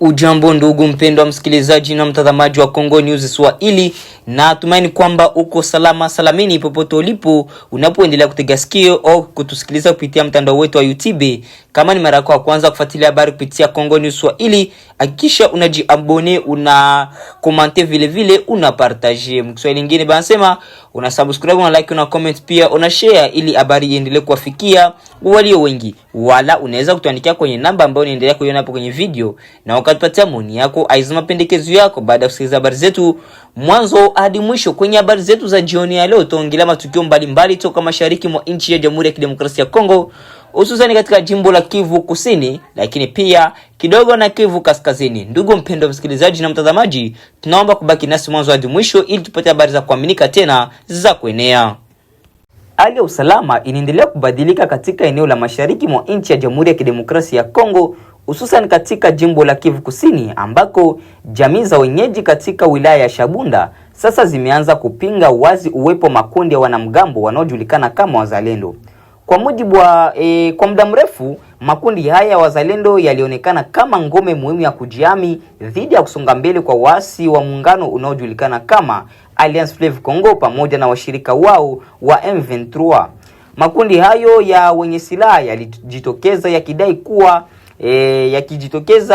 Ujambo ndugu mpendwa msikilizaji na mtazamaji wa Congo News Swahili, na tumaini kwamba uko salama salamini popote ulipo unapoendelea kutega sikio au kutusikiliza kupitia mtandao wetu wa YouTube. Kama ni mara yako ya kwanza kufuatilia habari kupitia Congo News Swahili, hakikisha unajiabone, una comment vile vile una partage. Mkiswahili nyingine banasema una subscribe, una like, una comment, pia una share ili habari iendelee kuwafikia walio wengi. Wala unaweza kutuandikia kwenye namba ambayo unaendelea kuiona hapo kwenye video, na ukatupatia maoni yako, aidha mapendekezo yako baada ya kusikiliza habari zetu mwanzo hadi mwisho. Kwenye habari zetu za jioni ya leo tuongelea matukio mbalimbali toka mashariki mwa nchi ya Jamhuri ya Kidemokrasia ya Kongo, hususan katika jimbo la Kivu Kusini, lakini pia kidogo na Kivu Kaskazini. Ndugu mpendwa msikilizaji na mtazamaji, tunaomba kubaki nasi mwanzo hadi mwisho ili tupate habari za kuaminika tena za kuenea. Hali ya usalama inaendelea kubadilika katika eneo la mashariki mwa nchi ya Jamhuri ya Kidemokrasia ya Kongo, hususan katika jimbo la Kivu Kusini, ambako jamii za wenyeji katika wilaya ya Shabunda sasa zimeanza kupinga wazi uwepo makundi ya wanamgambo wanaojulikana kama wazalendo. Kwa mujibu wa kwa muda mrefu makundi haya ya wazalendo yalionekana kama ngome muhimu ya kujihami dhidi ya kusonga mbele kwa waasi wa muungano unaojulikana kama Alliance Fleuve Congo pamoja na washirika wao wa M23. Makundi hayo ya wenye silaha yalijitokeza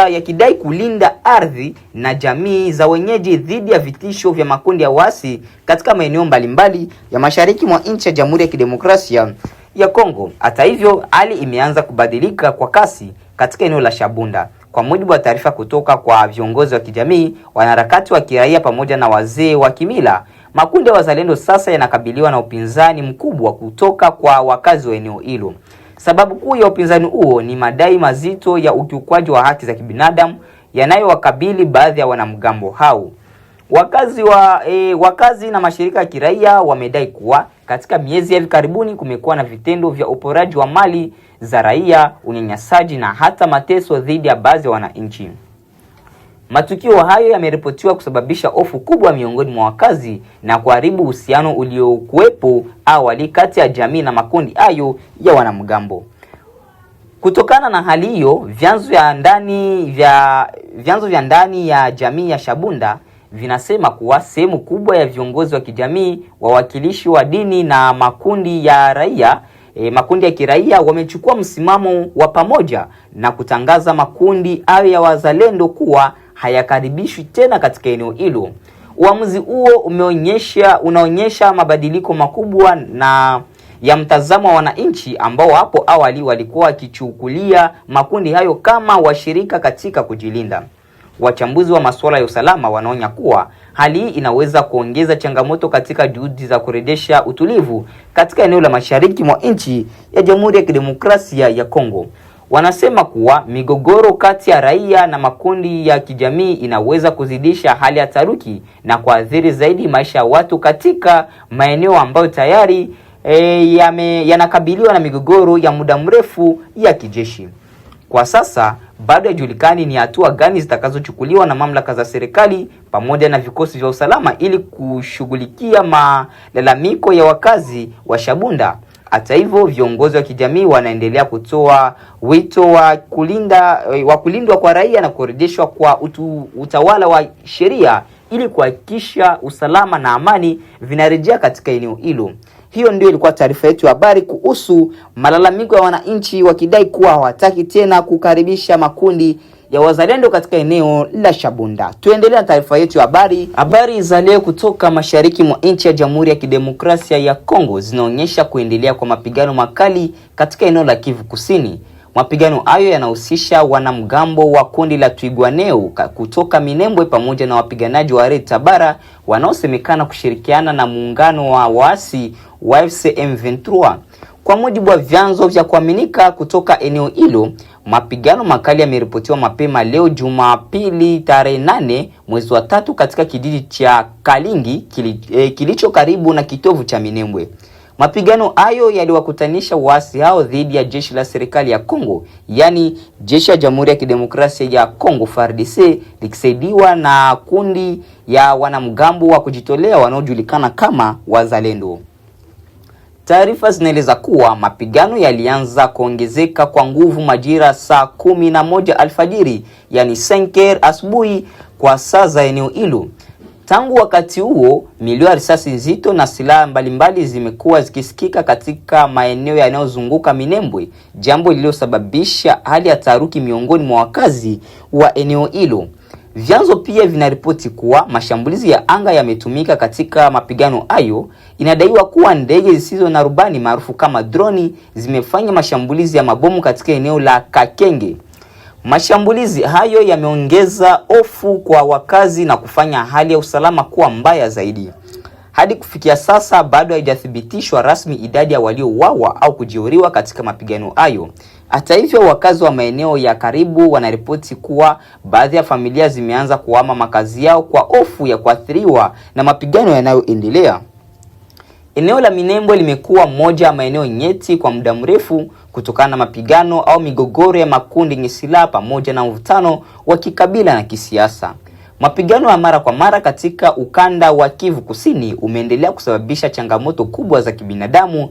yakidai kulinda ardhi na jamii za wenyeji dhidi ya vitisho vya makundi ya waasi katika maeneo mbalimbali ya mashariki mwa nchi ya Jamhuri ya Kidemokrasia ya Kongo. Hata hivyo, hali imeanza kubadilika kwa kasi katika eneo la Shabunda. Kwa mujibu wa taarifa kutoka kwa viongozi wa kijamii, wanaharakati wa kiraia pamoja na wazee wa kimila, makundi ya wazalendo sasa yanakabiliwa na upinzani mkubwa kutoka kwa wakazi wa eneo hilo. Sababu kuu ya upinzani huo ni madai mazito ya ukiukwaji wa haki za kibinadamu yanayowakabili baadhi ya wanamgambo hao. Wakazi na mashirika ya kiraia wamedai kuwa katika miezi ya hivi karibuni kumekuwa na vitendo vya uporaji wa mali za raia, unyanyasaji na hata mateso dhidi ya baadhi ya wananchi. Matukio hayo yameripotiwa kusababisha hofu kubwa miongoni mwa wakazi na kuharibu uhusiano uliokuwepo awali kati ya jamii na makundi hayo ya wanamgambo. Kutokana na hali hiyo, vyanzo vya ndani ya jamii ya Shabunda vinasema kuwa sehemu kubwa ya viongozi wa kijamii, wawakilishi wa dini na makundi ya kiraia wamechukua msimamo wa pamoja na kutangaza makundi hayo ya wazalendo kuwa hayakaribishwi tena katika eneo hilo. Uamuzi huo unaonyesha mabadiliko makubwa na ya mtazamo wa wananchi ambao hapo awali walikuwa wakichukulia makundi hayo kama washirika katika kujilinda. Wachambuzi wa masuala ya usalama wanaonya kuwa hali hii inaweza kuongeza changamoto katika juhudi za kurejesha utulivu katika eneo la mashariki mwa nchi ya Jamhuri ya Kidemokrasia ya Kongo. Wanasema kuwa migogoro kati ya raia na makundi ya kijamii inaweza kuzidisha hali ya taharuki na kuathiri zaidi maisha ya watu katika maeneo ambayo tayari yanakabiliwa na migogoro ya muda mrefu ya kijeshi. Kwa sasa bado haijulikani ni hatua gani zitakazochukuliwa na mamlaka za serikali pamoja na vikosi vya usalama ili kushughulikia malalamiko ya wakazi wa Shabunda. Hata hivyo, viongozi wa kijamii wanaendelea kutoa wito wa kulindwa kwa raia na kurejeshwa kwa utawala wa sheria ili kuhakikisha usalama na amani vinarejea katika eneo hilo. Hiyo ndio ilikuwa taarifa yetu ya habari kuhusu malalamiko ya wananchi wakidai kuwa hawataki tena kukaribisha makundi ya wazalendo katika eneo la Shabunda. Tuendelee na taarifa yetu ya habari. Habari za leo kutoka mashariki mwa nchi ya Jamhuri ya Kidemokrasia ya Kongo zinaonyesha kuendelea kwa mapigano makali katika eneo la Kivu Kusini. Mapigano hayo yanahusisha wanamgambo wa kundi la Twigwaneo kutoka Minembwe pamoja na wapiganaji wa Red Tabara wanaosemekana kushirikiana na muungano wa waasi wa AFC M23. Kwa mujibu wa vyanzo vya kuaminika kutoka eneo hilo, mapigano makali yameripotiwa mapema leo Jumapili tarehe 8 mwezi wa 3 katika kijiji cha Kalingi kilicho karibu na kitovu cha Minembwe. Mapigano hayo yaliwakutanisha waasi hao dhidi ya jeshi la serikali ya Kongo, yani jeshi ya Jamhuri ya Kidemokrasia ya Kongo FARDC, likisaidiwa na kundi ya wanamgambo wa kujitolea wanaojulikana kama wazalendo. Taarifa zinaeleza kuwa mapigano yalianza kuongezeka kwa nguvu majira saa 11 alfajiri, yani 5 asubuhi kwa saa za eneo hilo. Tangu wakati huo, milio ya risasi nzito na silaha mbalimbali zimekuwa zikisikika katika maeneo yanayozunguka Minembwe, jambo lililosababisha hali ya taharuki miongoni mwa wakazi wa eneo hilo. Vyanzo pia vinaripoti kuwa mashambulizi ya anga yametumika katika mapigano hayo. Inadaiwa kuwa ndege zisizo na rubani maarufu kama droni zimefanya mashambulizi ya mabomu katika eneo la Kakenge. Mashambulizi hayo yameongeza hofu kwa wakazi na kufanya hali ya usalama kuwa mbaya zaidi. Hadi kufikia sasa bado haijathibitishwa rasmi idadi ya waliouawa au kujeruhiwa katika mapigano hayo. Hata hivyo, wakazi wa maeneo ya karibu wanaripoti kuwa baadhi ya familia zimeanza kuhama makazi yao kwa hofu ya kuathiriwa na mapigano yanayoendelea. Eneo la Minembwe limekuwa moja ya maeneo nyeti kwa muda mrefu kutokana na mapigano au migogoro ya makundi yenye silaha pamoja na mvutano wa kikabila na kisiasa. Mapigano ya mara kwa mara katika ukanda wa Kivu Kusini umeendelea kusababisha changamoto kubwa za kibinadamu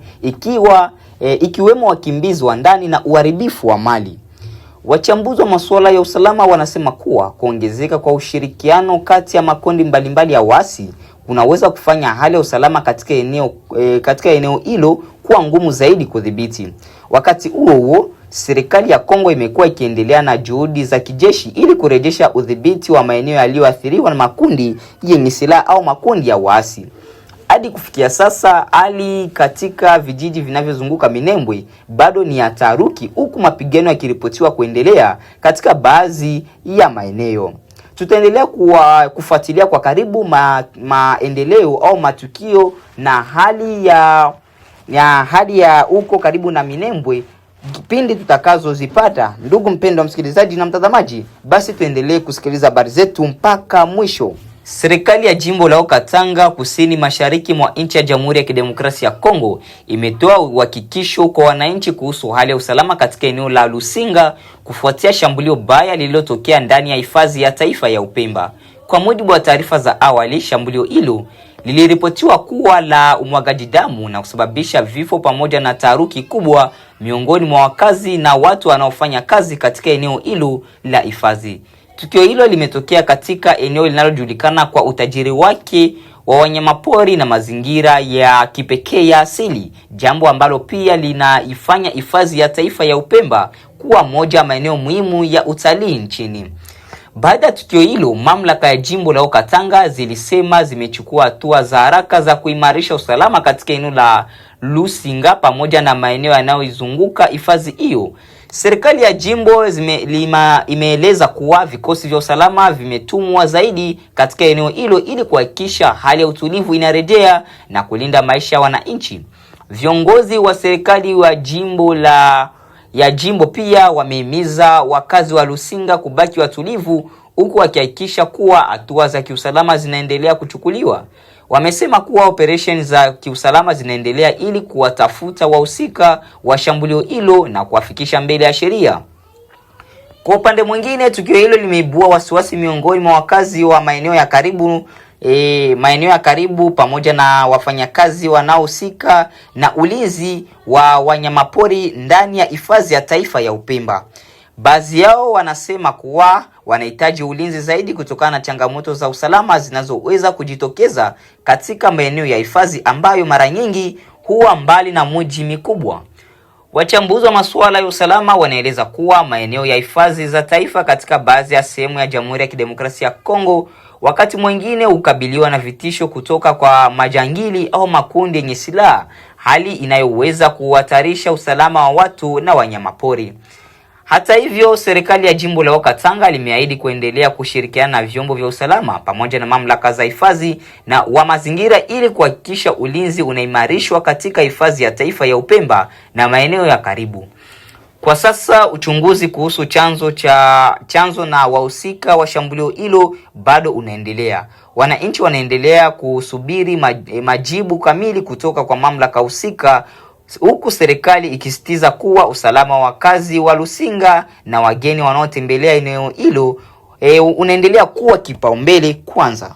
ikiwemo wakimbizi wa ndani na uharibifu wa mali. Wachambuzi wa masuala ya usalama wanasema kuwa kuongezeka kwa ushirikiano kati ya makundi mbalimbali ya waasi unaweza kufanya hali ya usalama katika eneo hilo kuwa ngumu zaidi kudhibiti. Wakati huo huo, serikali ya Kongo imekuwa ikiendelea na juhudi za kijeshi ili kurejesha udhibiti wa maeneo yaliyoathiriwa na makundi yenye silaha au makundi ya waasi. Hadi kufikia sasa, hali katika vijiji vinavyozunguka Minembwe bado ni ya taharuki, huku mapigano yakiripotiwa kuendelea katika baadhi ya maeneo. Tutaendelea kufuatilia kwa karibu maendeleo au matukio na hali ya huko karibu na Minembwe kipindi tutakazozipata. Ndugu mpendwa msikilizaji na mtazamaji, basi tuendelee kusikiliza habari zetu mpaka mwisho. Serikali ya jimbo la Katanga kusini mashariki mwa nchi ya Jamhuri ya Kidemokrasia ya Kongo imetoa uhakikisho kwa wananchi kuhusu hali ya usalama katika eneo la Lusinga kufuatia shambulio baya lililotokea ndani ya hifadhi ya taifa ya Upemba. Kwa mujibu wa taarifa za awali, shambulio hilo liliripotiwa kuwa la umwagaji damu na kusababisha vifo pamoja na taharuki kubwa miongoni mwa wakazi na watu wanaofanya kazi katika eneo hilo la hifadhi. Tukio hilo limetokea katika eneo linalojulikana kwa utajiri wake wa wanyamapori na mazingira ya kipekee ya asili, jambo ambalo pia linaifanya hifadhi ya taifa ya Upemba kuwa moja ya maeneo muhimu ya utalii nchini. Baada ya tukio hilo, mamlaka ya jimbo la Katanga zilisema zimechukua hatua za haraka za kuimarisha usalama katika eneo la Lusinga pamoja na maeneo yanayoizunguka hifadhi hiyo. Serikali ya jimbo imeeleza kuwa vikosi vya usalama vimetumwa zaidi katika eneo hilo ili kuhakikisha hali ya utulivu inarejea na kulinda maisha ya wananchi. Viongozi wa serikali wa jimbo pia wamehimiza wakazi wa Lusinga kubaki watulivu huku wakihakikisha kuwa hatua za kiusalama zinaendelea kuchukuliwa. Wamesema kuwa operation za kiusalama zinaendelea ili kuwatafuta wahusika wa shambulio hilo na kuwafikisha mbele ya sheria. Kwa upande mwingine, tukio hilo limeibua wasiwasi miongoni mwa wakazi wa maeneo ya karibu pamoja na wafanyakazi wanaohusika na ulinzi wa wanyamapori ndani ya hifadhi ya taifa ya Upemba. Baadhi yao wanasema kuwa wanahitaji ulinzi zaidi kutokana na changamoto za usalama zinazoweza kujitokeza katika maeneo ya hifadhi ambayo mara nyingi huwa mbali na miji mikubwa. Wachambuzi wa masuala ya usalama wanaeleza kuwa maeneo ya hifadhi za taifa katika baadhi ya sehemu ya Jamhuri ya Kidemokrasia ya Kongo wakati mwingine hukabiliwa na vitisho kutoka kwa majangili au makundi yenye silaha, hali inayoweza kuhatarisha usalama wa watu na wanyamapori. Hata hivyo, serikali ya jimbo la Katanga limeahidi kuendelea kushirikiana na vyombo vya usalama pamoja na mamlaka za hifadhi na wa mazingira ili kuhakikisha ulinzi unaimarishwa katika hifadhi ya taifa ya Upemba na maeneo ya karibu. Kwa sasa uchunguzi kuhusu chanzo na wahusika wa shambulio hilo bado unaendelea. Wananchi wanaendelea kusubiri majibu kamili kutoka kwa mamlaka husika, huku serikali ikisisitiza kuwa usalama wa wakazi wa Lusinga na wageni wanaotembelea eneo hilo unaendelea kuwa kipaumbele kwanza.